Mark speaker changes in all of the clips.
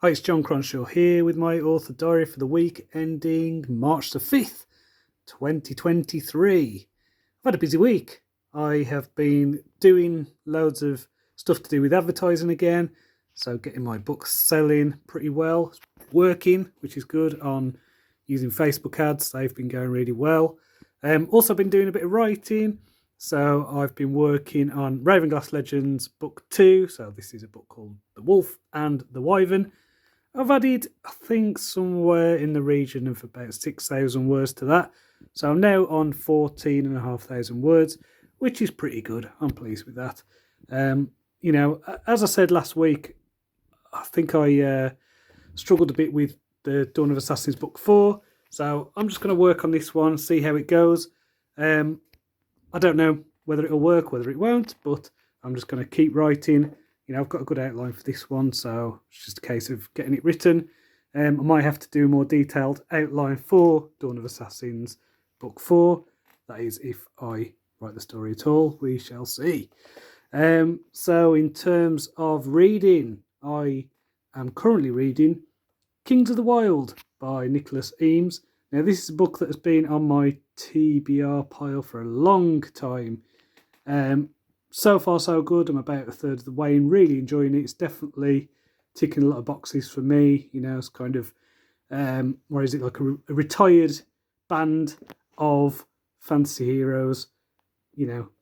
Speaker 1: Hi, it's Jon Cronshaw here with my author diary for the week ending March the 5th, 2023. I've had a busy week. I have been doing loads of stuff to do with advertising again, so getting my books selling pretty well, working, which is good, on using Facebook ads. They've been going really well. Also been doing a bit of writing. So I've been working on Ravenglass Legends book 2. So this is a book called The Wolf and the Wyvern. I've added, I think, somewhere in the region of about 6,000 words to that. So I'm now on 14,500 words, which is pretty good. I'm pleased with that. As I said last week, I think I struggled a bit with the Dawn of Assassins book 4. So I'm just going to work on this one, see how it goes. I don't know whether it'll work, whether it won't, but I'm just going to keep writing. I've got a good outline for this one, so it's just a case of getting it written. I might have to do a more detailed outline for Dawn of Assassins book 4. That is, if I write the story at all. We shall see. So in terms of reading, I am currently reading Kings of the Wild by Nicholas Eames. Now, this is a book that has been on my TBR pile for a long time. So far, so good. I'm about a third of the way and really enjoying it. It's definitely ticking a lot of boxes for me. It's kind of, or is it like a retired band of fantasy heroes,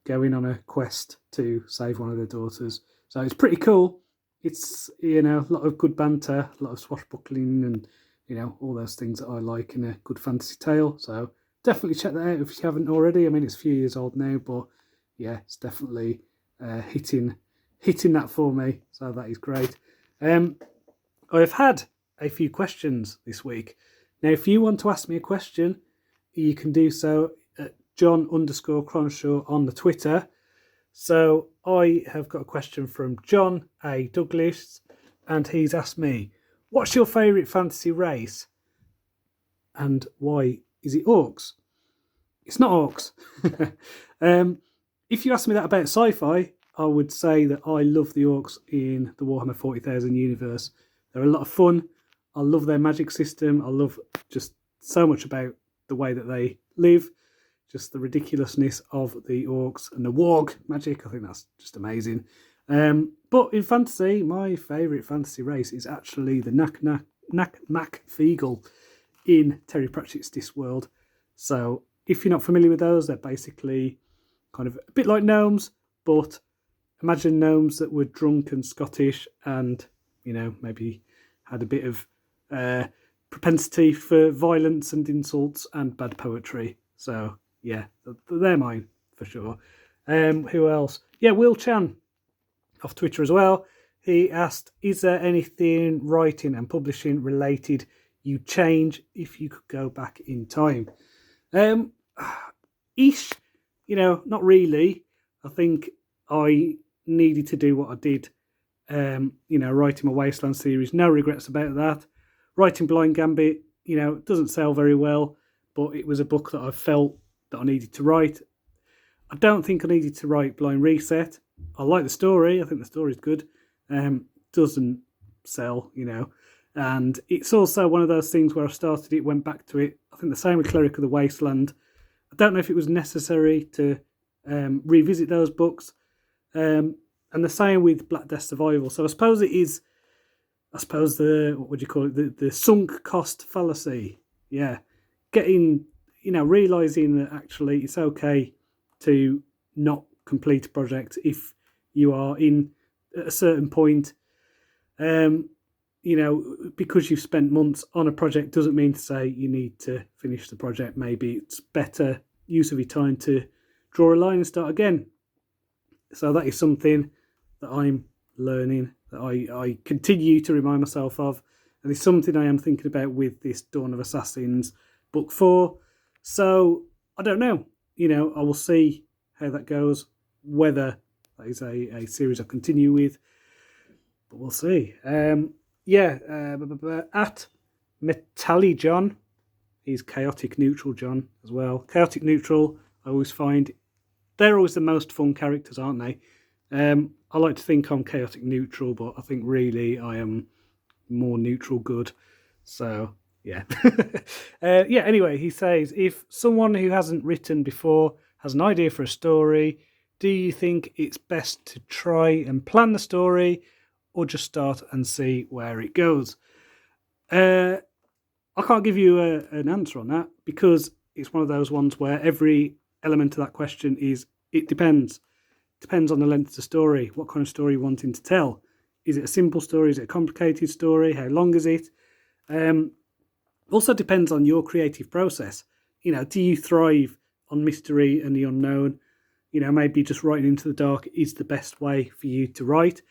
Speaker 1: going on a quest to save one of their daughters. So it's pretty cool. It's, a lot of good banter, a lot of swashbuckling and, all those things that I like in a good fantasy tale. So definitely check that out if you haven't already. I mean, it's a few years old now, but yeah, it's definitely hitting that for me. So that is great. I've had a few questions this week. Now, if you want to ask me a question, you can do so at Jon_Cronshaw on the Twitter. So I have got a question from John A. Douglas, and he's asked me, what's your favourite fantasy race and why is it orcs? It's not orcs. If you ask me that about sci-fi, I would say that I love the orcs in the Warhammer 40,000 universe. They're a lot of fun. I love their magic system. I love just so much about the way that they live. Just the ridiculousness of the orcs and the warg magic. I think that's just amazing. But in fantasy, my favourite fantasy race is actually the Nak-Mak-Feegle in Terry Pratchett's Discworld. So if you're not familiar with those, they're basically kind of a bit like gnomes, but imagine gnomes that were drunk and Scottish and, maybe had a bit of propensity for violence and insults and bad poetry. So, yeah, they're mine for sure. Who else? Yeah, Will Chan off Twitter as well. He asked, is there anything writing and publishing related you'd change if you could go back in time? Ish. Not really. I think I needed to do what I did. Writing my Wasteland series, no regrets about that. Writing Blind Gambit, doesn't sell very well, but it was a book that I felt that I needed to write. I don't think I needed to write Blind Reset. I like the story. I think the story's good. Doesn't sell, And it's also one of those things where I started it, went back to it. I think the same with Cleric of the Wasteland. I don't know if it was necessary to revisit those books. And the same with Black Death Survival. So I suppose it is, what would you call it? The sunk cost fallacy. Yeah. Getting, realising that actually it's okay to not complete a project if you are in at a certain point. Because you've spent months on a project doesn't mean to say you need to finish the project. Maybe it's better use of your time to draw a line and start again. So that is something that I'm learning, that I continue to remind myself of. And it's something I am thinking about with this Dawn of Assassins book 4. So I don't know. I will see how that goes, whether that is a series I continue with. But we'll see. At Metalli John, he's Chaotic Neutral John as well. Chaotic Neutral, I always find, they're always the most fun characters, aren't they? I like to think I'm Chaotic Neutral, but I think really I am more neutral good. So yeah. Anyway, he says, if someone who hasn't written before has an idea for a story, do you think it's best to try and plan the story or just start and see where it goes? I can't give you an answer on that because it's one of those ones where every element of that question is, it depends. Depends on the length of the story, what kind of story you're wanting to tell. Is it a simple story? Is it a complicated story? How long is it? Also depends on your creative process. Do you thrive on mystery and the unknown? Maybe just writing into the dark is the best way for you to write.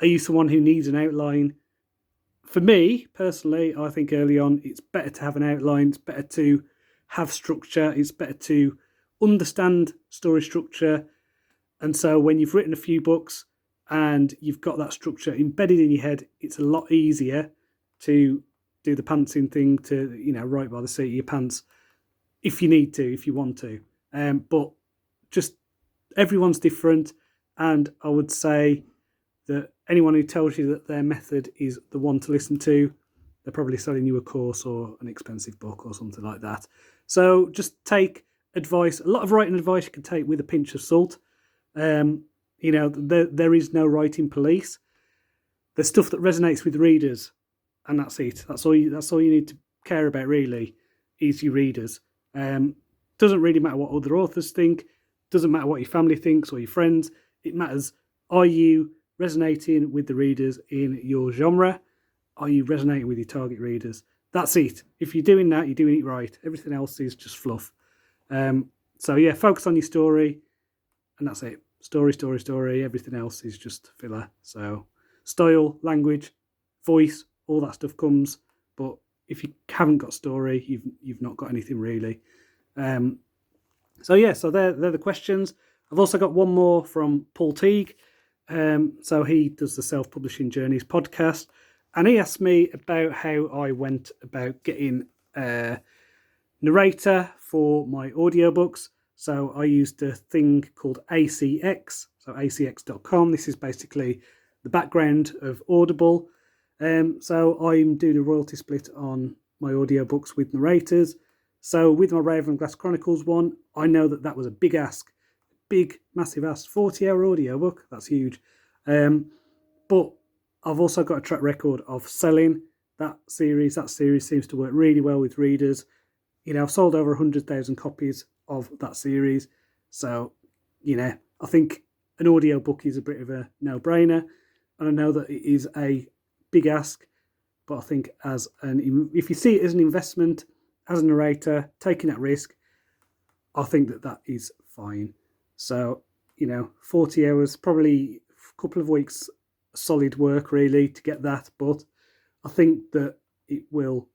Speaker 1: Are you someone who needs an outline? For me, personally, I think early on, it's better to have an outline. It's better to have structure. It's better to understand story structure. And so when you've written a few books and you've got that structure embedded in your head, it's a lot easier to do the pantsing thing, to write by the seat of your pants if you need to, if you want to. But just everyone's different, and I would say that anyone who tells you that their method is the one to listen to, they're probably selling you a course or an expensive book or something like that. So just take advice. A lot of writing advice you can take with a pinch of salt. There is no writing police. There's stuff that resonates with readers, and that's it. That's all you need to care about, really, is your readers. Doesn't really matter what other authors think. Doesn't matter what your family thinks or your friends. It matters, are you resonating with the readers in your genre? Are you resonating with your target readers? That's it. If you're doing that, you're doing it right. Everything else is just fluff. Focus on your story, and that's it. Story. Everything else is just filler. So style, language, voice, all that stuff comes. But if you haven't got story, you've not got anything really. So they're the questions. I've also got one more from Paul Teague. So he does the Self-Publishing Journeys podcast, and he asked me about how I went about getting a narrator for my audiobooks. So I used a thing called ACX, so acx.com. This is basically the background of Audible. So I'm doing a royalty split on my audiobooks with narrators. So with my Ravenglass Chronicles one, I know that was a big ask. Big, massive ask. 40-hour audiobook, that's huge. But I've also got a track record of selling that series. That series seems to work really well with readers. I've sold over 100,000 copies of that series. So, I think an audiobook is a bit of a no-brainer. And I know that it is a big ask. But I think if you see it as an investment, as a narrator, taking that risk, I think that is fine. So, 40 hours, probably a couple of weeks solid work really to get that. But I think that it will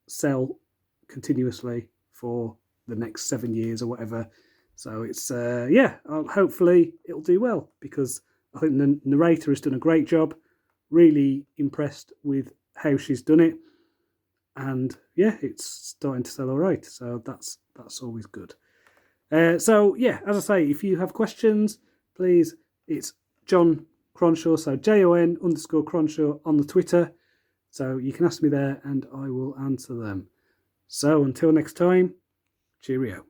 Speaker 1: sell continuously for the next 7 years or whatever. So it's, hopefully it'll do well, because I think the narrator has done a great job. Really impressed with how she's done it. And it's starting to sell all right. So that's always good. As I say, if you have questions, please, it's Jon Cronshaw, so JON_Cronshaw on the Twitter. So you can ask me there and I will answer them. So until next time, cheerio.